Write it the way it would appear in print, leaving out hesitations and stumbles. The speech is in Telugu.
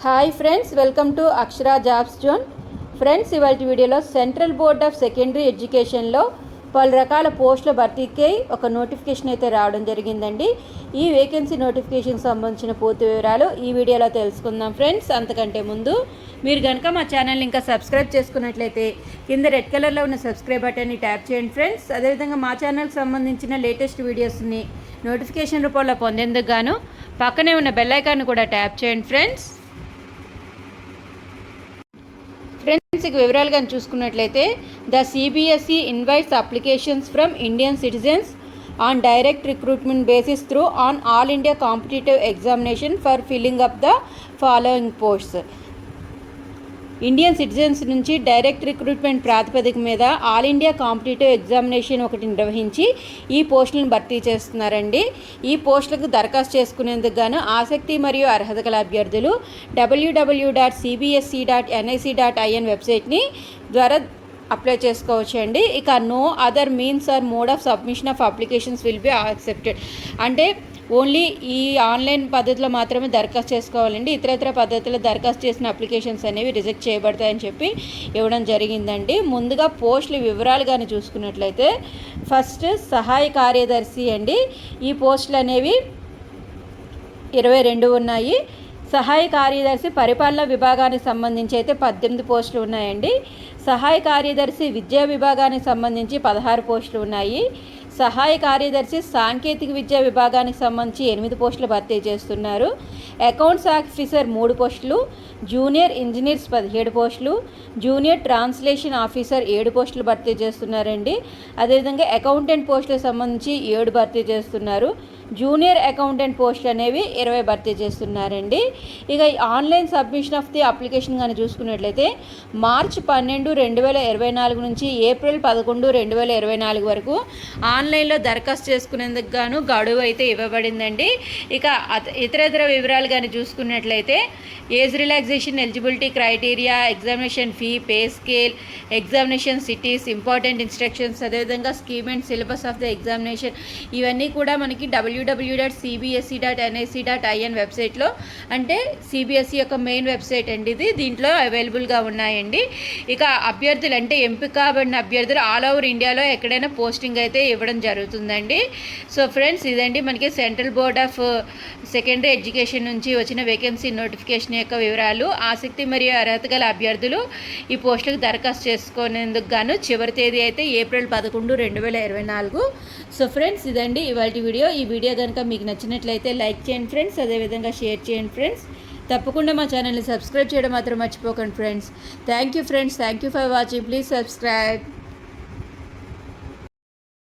Hi friends, welcome to Akshara jobs zone. Friends, ఇవాళ వీడియోలో సెంట్రల్ బోర్డ్ ఆఫ్ సెకండరీ ఎడ్యుకేషన్లో పలు రకాల పోస్టుల భర్తీకి ఒక నోటిఫికేషన్ అయితే రావడం జరిగిందండి. ఈ వేకెన్సీ నోటిఫికేషన్ సంబంధించిన పూర్తి వివరాలు ఈ వీడియోలో తెలుసుకుందాం. ఫ్రెండ్స్, అంతకంటే ముందు మీరు కనుక మా ఛానల్ ఇంకా సబ్స్క్రైబ్ చేసుకున్నట్లయితే కింద రెడ్ కలర్లో ఉన్న సబ్స్క్రైబ్ బటన్ని ట్యాప్ చేయండి ఫ్రెండ్స్. అదేవిధంగా మా ఛానల్కి సంబంధించిన లేటెస్ట్ వీడియోస్ని నోటిఫికేషన్ రూపంలో పొందేందుకు గాను పక్కనే ఉన్న బెల్ ఐకాన్ కూడా ట్యాప్ చేయండి ఫ్రెండ్స్. ఫ్రెండ్స్, ఇక వివరాలు కానీ చూసుకున్నట్లయితే the CBSE invites applications from Indian citizens on direct recruitment basis through on all India competitive examination for filling up the following posts. Indian citizens నుంచి డైరెక్ట్ రిక్రూట్మెంట్ ప్రాతిపదిక మీద ఆల్ ఇండియా కాంపిటేటివ్ ఎగ్జామినేషన్ ఒకటి నిర్వహించి ఈ పోస్టులను భర్తీ చేస్తున్నారండి. ఈ పోస్టులకు దరఖాస్తు చేసుకునేందుకు గాను ఆసక్తి మరియు అర్హత గల అభ్యర్థులు www.cbsc.nic.in వెబ్సైట్ని ద్వారా అప్లై చేసుకోవచ్చు అండి. ఇక no other means or mode of submission of applications will be accepted. అంటే ఓన్లీ ఈ ఆన్లైన్ పద్ధతిలో మాత్రమే దరఖాస్తు చేసుకోవాలండి. ఇతరత్ర పద్ధతిలో దరఖాస్తు చేసిన అప్లికేషన్స్ అనేవి రిజెక్ట్ చేయబడతాయని చెప్పి ఇవ్వడం జరిగిందండి. ముందుగా పోస్టుల వివరాలు కానీ చూసుకున్నట్లయితే ఫస్ట్ సహాయ కార్యదర్శి అండి. ఈ పోస్టులు అనేవి 22 ఉన్నాయి. సహాయ కార్యదర్శి పరిపాలనా విభాగానికి సంబంధించి అయితే 18 పోస్టులు ఉన్నాయండి. సహాయ కార్యదర్శి విద్యా విభాగానికి సంబంధించి 16 పోస్టులు ఉన్నాయి. సహాయ కార్యదర్శి సాంకేతిక విద్యా విభాగానికి సంబంధించి 8 పోస్టులు భర్తీ చేస్తున్నారు. అకౌంట్స్ ఆఫీసర్ 3 పోస్టులు, జూనియర్ ఇంజనీర్స్ 17 పోస్టులు, జూనియర్ ట్రాన్స్లేషన్ ఆఫీసర్ 7 పోస్టులు భర్తీ చేస్తున్నారండి. అదేవిధంగా అకౌంటెంట్ పోస్టులకు సంబంధించి 7 భర్తీ చేస్తున్నారు. జూనియర్ అకౌంటెంట్ పోస్టులు అనేవి 20 భర్తీ చేస్తున్నారండి. ఇక online submission of the application కానీ చూసుకున్నట్లయితే మార్చి 12, 2024 నుంచి ఏప్రిల్ 11, 2024 వరకు ఆన్లైన్లో దరఖాస్తు చేసుకునేందుకు గాను గడువు అయితే ఇవ్వబడిందండి. ఇక ఇతర వివరాలు కానీ చూసుకున్నట్లయితే age relaxation, eligibility criteria, examination fee, pay scale, examination cities, important instructions, అదేవిధంగా scheme and syllabus of the examination ఇవన్నీ కూడా మనకి www.cbsc.nic.in వెబ్సైట్లో, అంటే సిబిఎస్ఈ యొక్క మెయిన్ వెబ్సైట్ అండి ఇది, దీంట్లో అవైలబుల్గా ఉన్నాయండి. ఇక అభ్యర్థులు అంటే ఎంపిక కాబడిన అభ్యర్థులు ఆల్ ఓవర్ ఇండియాలో ఎక్కడైనా పోస్టింగ్ అయితే ఇవ్వడం జరుగుతుందండి. సో ఫ్రెండ్స్, ఇదండి మనకి central board of secondary education నుంచి వచ్చిన వేకెన్సీ నోటిఫికేషన్ యొక్క వివరాలు. ఆసక్తి మరియు అర్హత గల అభ్యర్థులు ఈ పోస్టులకు దరఖాస్తు చేసుకునేందుకు గాను చివరి తేదీ అయితే ఏప్రిల్ 11, 2024. సో ఫ్రెండ్స్, ఇదండి ఇవాళ వీడియో. ఈ వీడియో కనుక మీకు నచ్చినట్లయితే లైక్ చేయండి ఫ్రెండ్స్, అదేవిధంగా షేర్ చేయండి ఫ్రెండ్స్. తప్పకుండా మా ఛానల్ని సబ్స్క్రైబ్ చేయడం మాత్రం మర్చిపోకండి friends. Thank you friends, thank you for watching. Please subscribe.